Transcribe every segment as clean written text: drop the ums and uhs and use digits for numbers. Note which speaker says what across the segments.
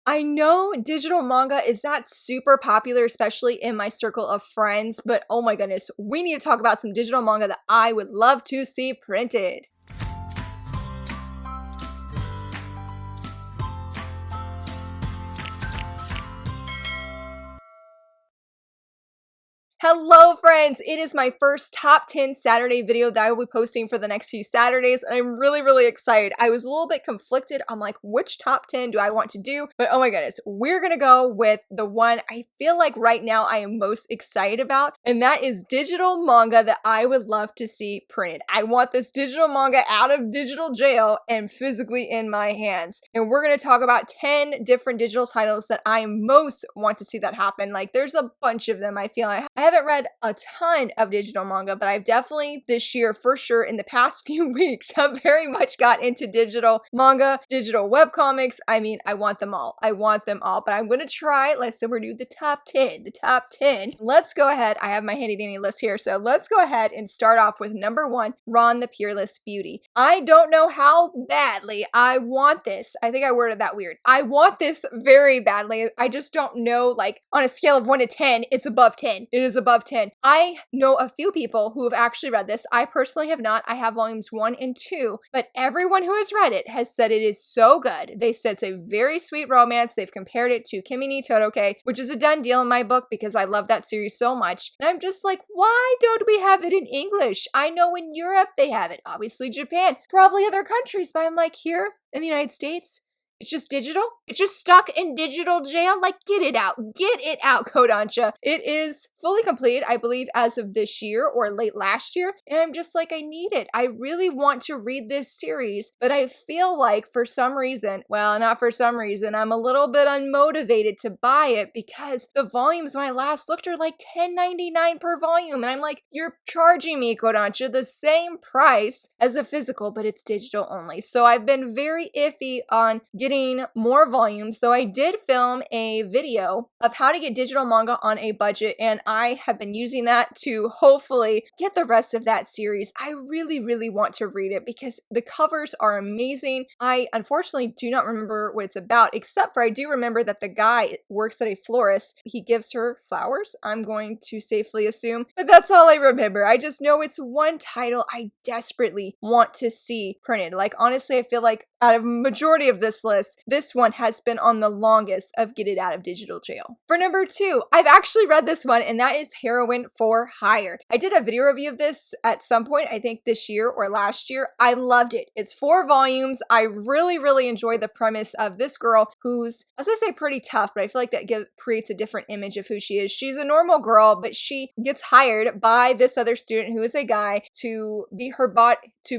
Speaker 1: I know digital manga is not super popular, especially in my circle of friends, but oh my goodness, we need to talk about some digital manga that I would love to see printed. Hello friends, it is my first top 10 Saturday video that I will be posting for the next few Saturdays, and I'm really excited. I was a little bit conflicted on like which top 10 do I want to do, but oh my goodness, we're gonna go with the one I feel like right now I am most excited about, and that is digital manga that I would love to see printed. I want this digital manga out of digital jail and physically in my hands, and we're gonna talk about 10 different digital titles that I most want to see that happen. Like there's a bunch of them. I feel like I haven't read a ton of digital manga, but I've definitely this year for sure in the past few weeks have very much got into digital manga, digital webcomics. I mean, I want them all. I want them all, but I'm going to try. Let's say we're doing the top 10, the top 10. Let's go ahead. I have my handy dandy list here. So let's go ahead and start off with number 1, Ron the Peerless Beauty. I don't know how badly I want this. I think I worded that weird. I want this very badly. I just don't know, like on a scale of 1 to 10, it's above 10. It is above 10. I know a few people who have actually read this. I personally have not. I have volumes 1 and 2, but everyone who has read it has said it is so good. They said it's a very sweet romance. They've compared it to Kimi ni Todoke, which is a done deal in my book because I love that series so much. And I'm just like, why don't we have it in English? I know in Europe they have it, obviously Japan, probably other countries, but I'm like, here in the United States, it's just digital? It's just stuck in digital jail? Like, get it out. Get it out, Kodansha. It is fully complete, I believe, as of this year or late last year. And I'm just like, I need it. I really want to read this series, but I feel like for some reason, well, not for some reason, I'm a little bit unmotivated to buy it because the volumes when I last looked are like $10.99 per volume. And I'm like, you're charging me, Kodansha, the same price as a physical, but it's digital only. So I've been very iffy on getting more volumes, though I did film a video of how to get digital manga on a budget, and I have been using that to hopefully get the rest of that series. I really want to read it because the covers are amazing. I unfortunately do not remember what it's about, except for I do remember that the guy works at a florist. He gives her flowers, I'm going to safely assume, but that's all I remember. I just know it's one title I desperately want to see printed. Like honestly, I feel like out of majority of this list, this one has been on the longest of get it out of digital jail. For number 2, I've actually read this one, and that is Heroine for Hire. I did a video review of this at some point, I think this year or last year. I loved it. It's 4 volumes. I really enjoy the premise of this girl who's, as I say, pretty tough, but I feel like that creates a different image of who she is. She's a normal girl, but she gets hired by this other student who is a guy to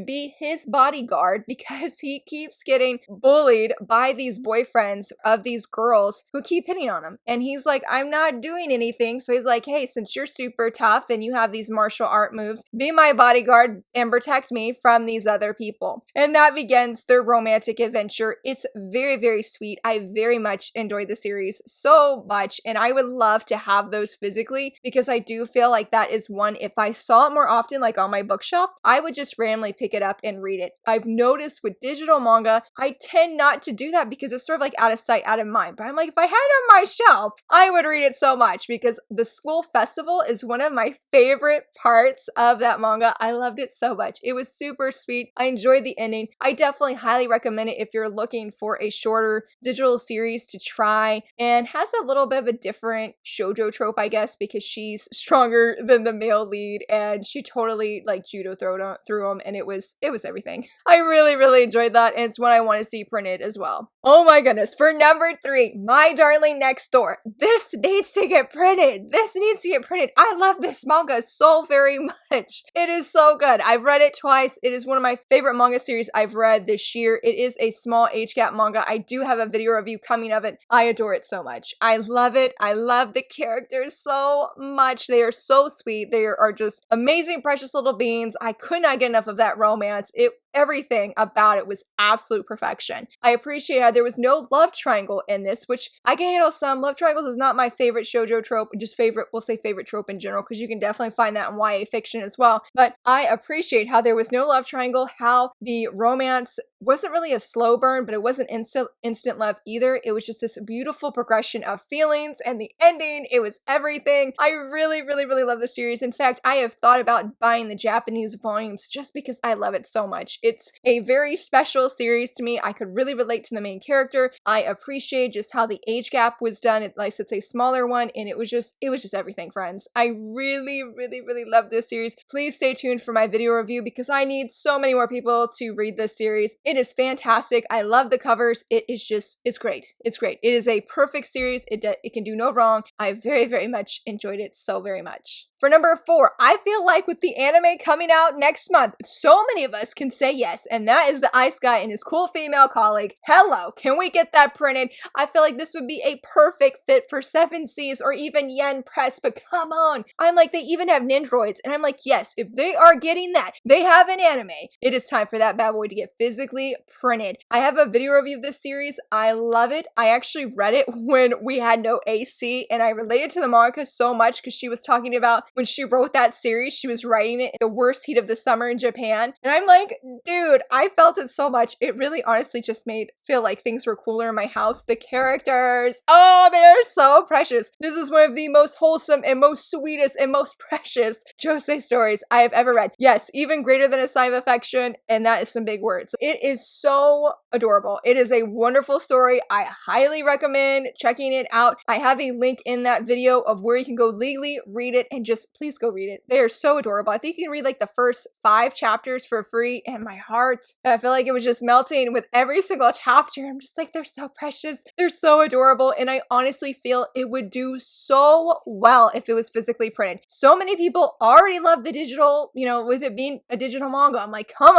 Speaker 1: be his bodyguard because he keeps getting bullied by these boyfriends of these girls who keep hitting on him. And he's like, I'm not doing anything. So he's like, hey, since you're super tough and you have these martial art moves, be my bodyguard and protect me from these other people. And that begins their romantic adventure. It's very sweet. I very much enjoyed the series so much, and I would love to have those physically because I do feel like that is one, if I saw it more often, like on my bookshelf, I would just randomly pick it up and read it. I've noticed with digital manga, I tend not to do that because it's sort of like out of sight, out of mind. But I'm like, if I had it on my shelf, I would read it so much because the school festival is one of my favorite parts of that manga. I loved it so much. It was super sweet. I enjoyed the ending. I definitely highly recommend it if you're looking for a shorter digital series to try, and has a little bit of a different shoujo trope, I guess, because she's stronger than the male lead and she totally like judo through them, and it was everything. I really enjoyed that, and it's one I want to see printed as well. Oh my goodness. For number 3, My Darling Next Door. This needs to get printed. This needs to get printed. I love this manga so very much. It is so good. I've read it twice. It is one of my favorite manga series I've read this year. It is a small age gap manga. I do have a video review coming of it. I adore it so much. I love it. I love the characters so much. They are so sweet. They are just amazing, precious little beings. I could not get enough of that romance. Everything about it was absolute perfection. I appreciate how there was no love triangle in this, which I can handle some. Love triangles is not my favorite shoujo trope, just favorite, we'll say favorite trope in general, because you can definitely find that in YA fiction as well. But I appreciate how there was no love triangle, how the romance wasn't really a slow burn, but it wasn't instant love either. It was just this beautiful progression of feelings, and the ending, it was everything. I really, really, really love the series. In fact, I have thought about buying the Japanese volumes just because I love it so much. It's a very special series to me. I could really relate to the main character. I appreciate just how the age gap was done. Like it's a smaller one, and it was just everything, friends. I really, really, really love this series. Please stay tuned for my video review because I need so many more people to read this series. It is fantastic. I love the covers. It's great. It's great. It is a perfect series. It can do no wrong. I very, very much enjoyed it so very much. For number 4, I feel like with the anime coming out next month, so many of us can say yes, and that is the Ice Guy and his cool female colleague. Hello, can we get that printed? I feel like this would be a perfect fit for 7Cs or even Yen Press, but come on. I'm like, they even have Nindroids, and I'm like, yes, if they are getting that, they have an anime. It is time for that bad boy to get physically printed. I have a video review of this series. I love it. I actually read it when we had no AC, and I related to the manga so much because she was talking about when she wrote that series, she was writing it in the worst heat of the summer in Japan. And I'm like, dude, I felt it so much. It really honestly just made feel like things were cooler in my house. The characters, oh, they're so precious. This is one of the most wholesome and most sweetest and most precious josei stories I have ever read. Yes, even greater than a sign of affection, and that is some big words. It is so adorable. It is a wonderful story. I highly recommend checking it out. I have a link in that video of where you can go legally read it, and just please go read it. They are so adorable. I think you can read like the first 5 chapters for free, and my heart, I feel like it was just melting with every single chapter. I'm just like, they're so precious. They're so adorable, and I honestly feel it would do so well if it was physically printed. So many people already love the digital, with it being a digital manga. I'm like, come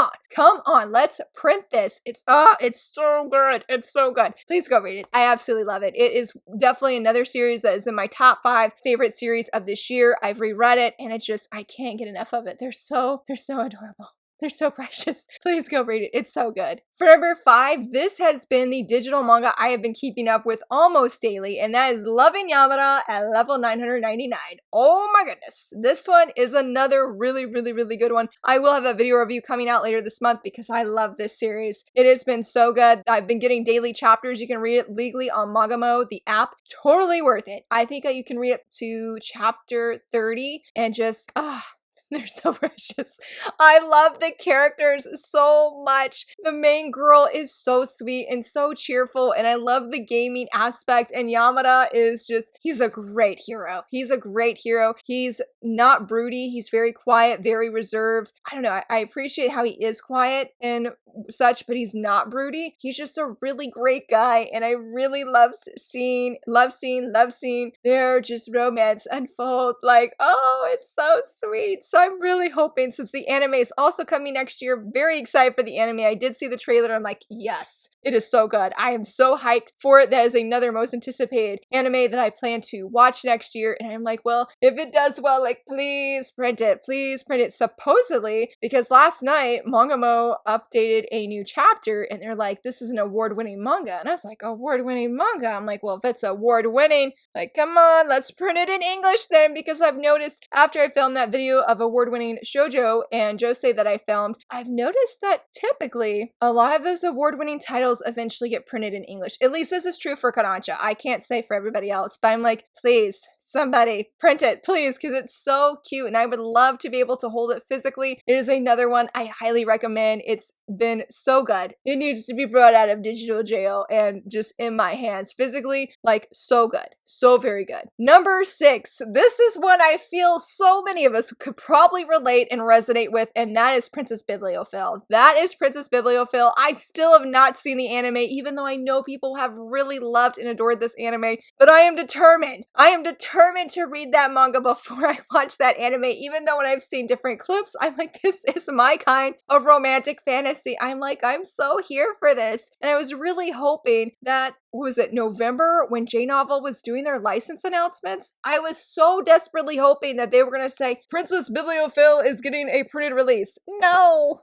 Speaker 1: on, let's print this. It's so good. It's so good. Please go read it. I absolutely love it. It is definitely another series that is in my top 5 favorite series of this year. I've reread it, and I can't get enough of it. They're so adorable. They're so precious. Please go read it. It's so good. For number 5, this has been the digital manga I have been keeping up with almost daily, and that is Loving Yamada at level 999. Oh my goodness. This one is another really, really, really good one. I will have a video review coming out later this month because I love this series. It has been so good. I've been getting daily chapters. You can read it legally on Magamo, the app. Totally worth it. I think that you can read up to chapter 30 and just, they're so precious. I love the characters so much. The main girl is so sweet and so cheerful, and I love the gaming aspect, and Yamada is he's a great hero. He's a great hero. He's not broody. He's very quiet, very reserved. I don't know. I appreciate how he is quiet and such, but he's not broody. He's just a really great guy, and I really love seeing their just romance unfold. Like, oh, it's so sweet. So I'm really hoping, since the anime is also coming next year, very excited for the anime. I did see the trailer. I'm like, yes, it is so good. I am so hyped for it. That is another most anticipated anime that I plan to watch next year. And I'm like, well, if it does well, like, please print it. Please print it. Supposedly, because last night, Mangamo updated a new chapter, and they're like, this is an award-winning manga. And I was like, award-winning manga? I'm like, well, if it's award-winning, like, come on, let's print it in English then, because I've noticed after I filmed that video of award-winning shoujo and josei that I filmed, I've noticed that typically a lot of those award-winning titles eventually get printed in English. At least this is true for Kodansha. I can't say for everybody else, but I'm like, please, somebody print it, please, because it's so cute, and I would love to be able to hold it physically. It is another one I highly recommend. It's been so good. It needs to be brought out of digital jail and just in my hands physically. Like, so good. So very good. Number 6. This is one I feel so many of us could probably relate and resonate with, and that is Princess Bibliophile. That is Princess Bibliophile. I still have not seen the anime, even though I know people have really loved and adored this anime, but I am determined. I am determined to read that manga before I watch that anime, even though when I've seen different clips, I'm like, this is my kind of romantic fantasy. I'm like, I'm so here for this. And I was really hoping that was it November when J-Novel was doing their license announcements? I was so desperately hoping that they were going to say, Princess Bibliophile is getting a printed release. No,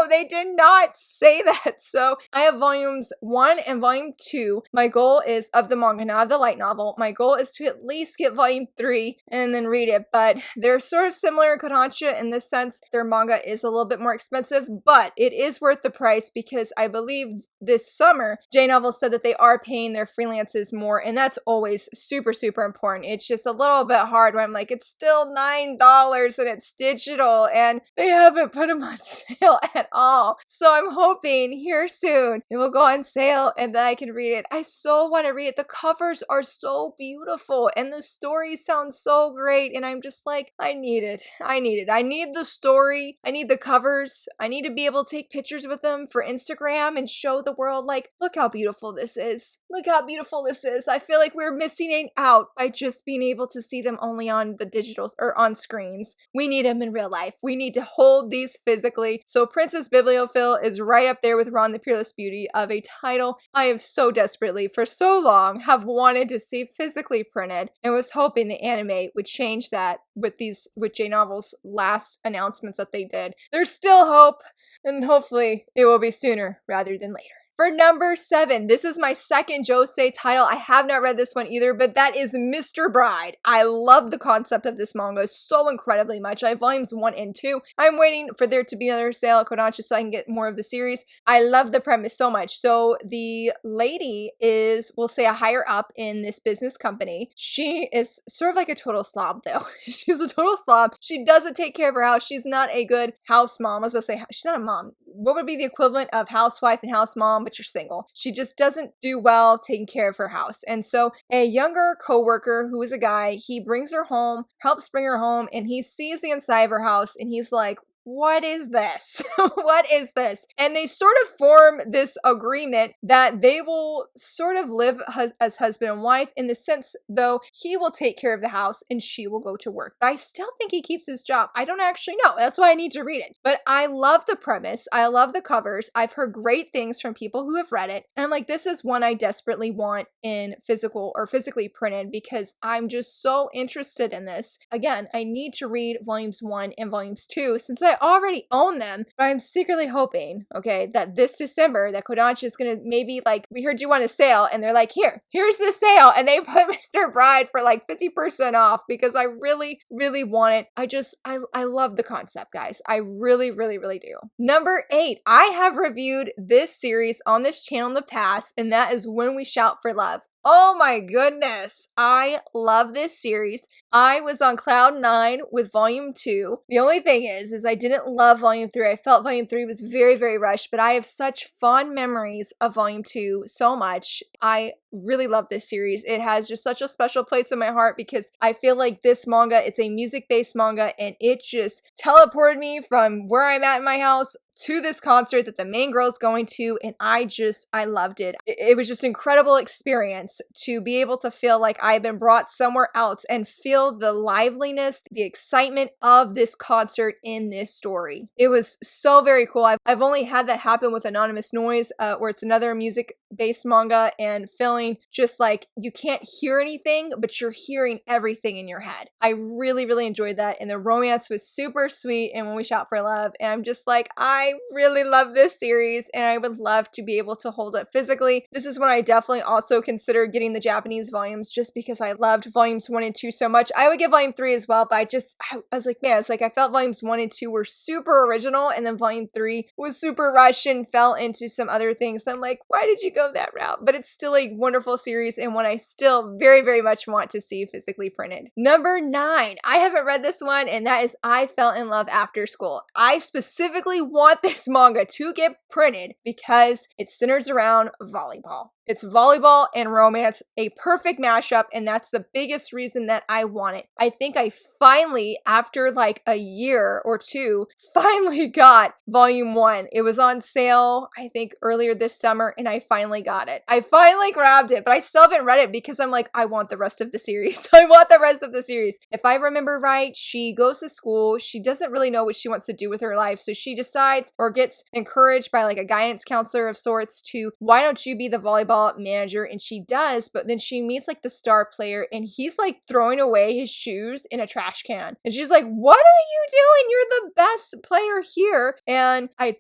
Speaker 1: they did not say that. So I have volumes 1 and volume 2. My goal is, of the manga, not of the light novel, my goal is to at least get volume 3 and then read it. But they're sort of similar in Kodansha in this sense. Their manga is a little bit more expensive, but it is worth the price because I believe this summer, J-Novel said that they are paying their freelances more, and that's always super, super important. It's just a little bit hard when I'm like, it's still $9 and it's digital, and they haven't put them on sale at all. So I'm hoping here soon it will go on sale and then I can read it. I so want to read it. The covers are so beautiful and the story sounds so great, and I'm just like, I need it. I need the story. I need the covers. I need to be able to take pictures with them for Instagram and show the world, like, look how beautiful this is. Look how beautiful this is. I feel like we're missing out by just being able to see them only on the digitals or on screens. We need them in real life. We need to hold these physically. So Princess Bibliophile is right up there with Ron the Peerless Beauty of a title I have so desperately for so long have wanted to see physically printed, and was hoping the anime would change that with J-Novel's last announcements that they did. There's still hope, and hopefully it will be sooner rather than later. For number 7, this is my second Josei title. I have not read this one either, but that is Mr. Bride. I love the concept of this manga so incredibly much. I have volumes 1 and 2. I'm waiting for there to be another sale at Kodansha so I can get more of the series. I love the premise so much. So the lady is, we'll say, a higher up in this business company. She is sort of like a total slob though. She's a total slob. She doesn't take care of her house. She's not a good house mom. I was going to say, she's not a mom. What would be the equivalent of housewife and house mom, but you're single? She just doesn't do well taking care of her house. And so a younger coworker who is a guy, he brings her home, helps bring her home, and he sees the inside of her house and he's like, what is this? What is this? And they sort of form this agreement that they will sort of live as husband and wife, in the sense, though, he will take care of the house and she will go to work. But I still think he keeps his job. I don't actually know. That's why I need to read it. But I love the premise. I love the covers. I've heard great things from people who have read it. And I'm like, this is one I desperately want in physical or physically printed because I'm just so interested in this. Again, I need to read volumes 1 and volumes 2 since I already own them, but I'm secretly hoping, okay, that this December that Kodansha is gonna maybe, like, we heard you want a sale, and they're like, here's the sale, and they put Mr. Bride for like 50% off because I really, really want it. I love the concept, guys. I really, really, really do. Number 8, I have reviewed this series on this channel in the past, and that is When We Shout for Love. Oh my goodness, I love this series. I was on cloud 9 with volume 2. The only thing is I didn't love volume 3. I felt volume 3 was very, very rushed, but I have such fond memories of volume 2 so much. I really love this series. It has just such a special place in my heart because I feel like this manga, it's a music-based manga, and it just teleported me from where I'm at in my house to this concert that the main girl's going to, and I loved it. It was just an incredible experience to be able to feel like I've been brought somewhere else and feel the liveliness, the excitement of this concert in this story. It was so very cool. I've only had that happen with Anonymous Noise, where it's another music-based manga, and feeling just like you can't hear anything, but you're hearing everything in your head. I really, really enjoyed that, and the romance was super sweet, and When We Shout for Love, and I'm just like, I really love this series, and I would love to be able to hold it physically. This is when I definitely also consider getting the Japanese volumes just because I loved volumes 1 and 2 so much. I would get volume 3 as well, but I was like, man, it's like I felt volumes 1 and 2 were super original, and then volume 3 was super rushed and fell into some other things. So I'm like, why did you go that route? But it's still a wonderful series and one I still very, very much want to see physically printed. Number 9, I haven't read this one, and that is I Fell in Love After School. I specifically want this manga to get printed because it centers around volleyball. It's volleyball and romance, a perfect mashup, and that's the biggest reason that I want it. I think I finally, after like a year or two, finally got volume 1. It was on sale, I think, earlier this summer, and I finally got it. I finally grabbed it, but I still haven't read it because I'm like, I want the rest of the series. I want the rest of the series. If I remember right, she goes to school. She doesn't really know what she wants to do with her life, so she decides or gets encouraged by like a guidance counselor of sorts to, why don't you be the volleyball volleyball manager, and she does, but then she meets like the star player and he's like throwing away his shoes in a trash can. And she's like, what are you doing? You're the best player here. And I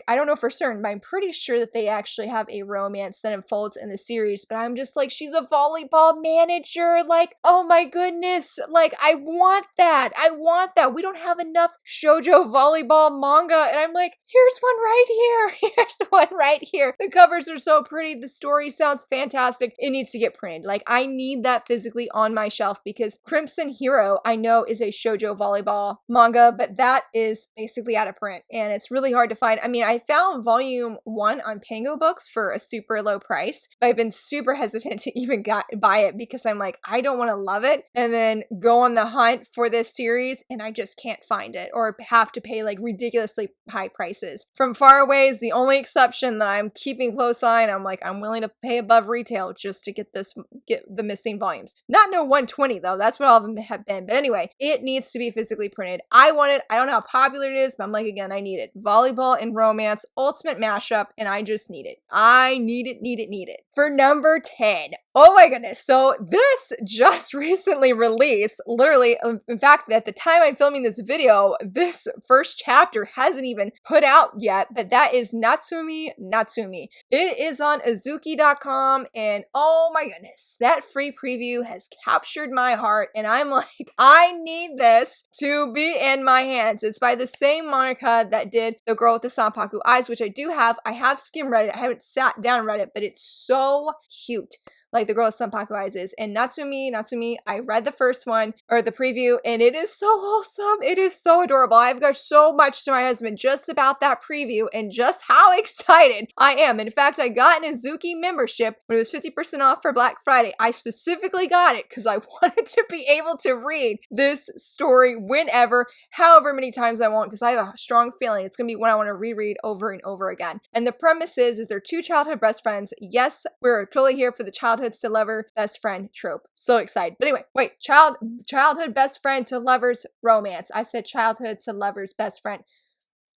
Speaker 1: don't know for certain, but I'm pretty sure that they actually have a romance that unfolds in the series. But I'm just like, she's a volleyball manager. Like, oh my goodness. Like, I want that. I want that. We don't have enough shoujo volleyball manga. And I'm like, here's one right here. Here's one right here. The covers are so pretty. The story sounds fantastic. It needs to get printed. Like, I need that physically on my shelf because Crimson Hero, I know, is a shoujo volleyball manga, but that is basically out of print and it's really hard to find. I mean, I found volume 1 on Pango Books for a super low price, but I've been super hesitant to even buy it because I'm like, I don't want to love it and then go on the hunt for this series and I just can't find it or have to pay like ridiculously high prices. From Far Away is the only exception that I'm keeping close eye, and I'm like, I'm willing to pay above retail just to get the missing volumes. Not no 120 though, that's what all of them have been. But anyway, it needs to be physically printed. I want it. I don't know how popular it is, but I'm like, again, I need it. Volleyball and romance, ultimate mashup, and I just need it. I need it, need it, need it. For number 10. Oh my goodness. So this just recently released, literally, in fact, at the time I'm filming this video, this first chapter hasn't even put out yet, but that is Natsumi Natsumi. It is on Azuki.com, and oh my goodness, that free preview has captured my heart, and I'm like, I need this to be in my hands. It's by the same mangaka that did The Girl with the Sanpaku Eyes, which I do have. I have skim read it. I haven't sat down and read it, but it's so cute. Like The Girl with Sanpaku Eyes is. And Natsumi, I read the first one, or the preview, and it is so wholesome. It is so adorable. I've got so much to my husband just about that preview and just how excited I am. In fact, I got an Azuki membership when it was 50% off for Black Friday. I specifically got it because I wanted to be able to read this story whenever, however many times I want, because I have a strong feeling it's going to be one I want to reread over and over again. And the premise is they're two childhood best friends. Yes, we're totally here for the childhoods to lover best friend trope. So excited. But anyway, wait, childhood best friend to lovers romance. I said childhood to lovers best friend.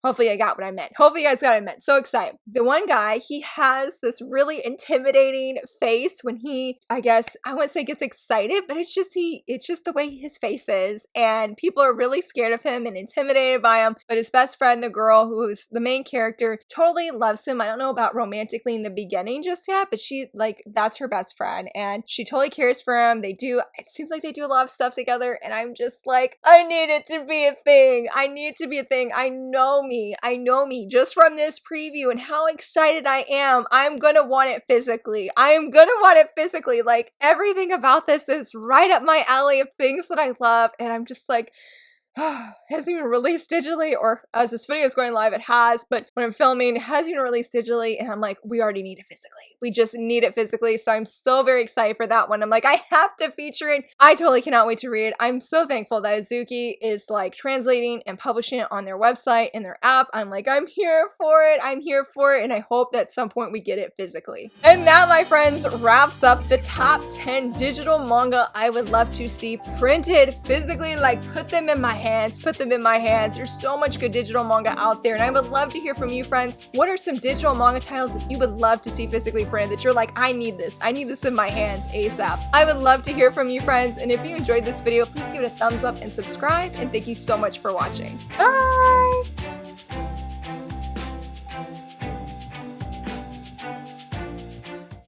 Speaker 1: Hopefully I got what I meant. Hopefully you guys got what I meant. So excited. The one guy, he has this really intimidating face when he, I guess, I wouldn't say gets excited, but it's just the way his face is. And people are really scared of him and intimidated by him. But his best friend, the girl who's the main character, totally loves him. I don't know about romantically in the beginning just yet, but she, like, that's her best friend. And she totally cares for him. It seems like they do a lot of stuff together. And I'm just like, I need it to be a thing. I need it to be a thing. I know me just from this preview and how excited I am. I'm gonna want it physically. Like, everything about this is right up my alley of things that I love, and I'm just like, hasn't even released digitally, or as this video is going live, it has, but when I'm filming, it hasn't even released digitally, and I'm like, we already need it physically. We just need it physically, so I'm so very excited for that one. I'm like, I have to feature it. I totally cannot wait to read it. I'm so thankful that Azuki is like translating and publishing it on their website and their app. I'm like, I'm here for it, and I hope that at some point we get it physically. And that, my friends, wraps up the top 10 digital manga I would love to see printed physically, like put them in my hands. There's so much good digital manga out there, and I would love to hear from you, friends. What are some digital manga titles that you would love to see physically printed that you're like, I need this in my hands ASAP? I would love to hear from you, friends, and if you enjoyed this video, please give it a thumbs up and subscribe, and thank you so much for watching. Bye!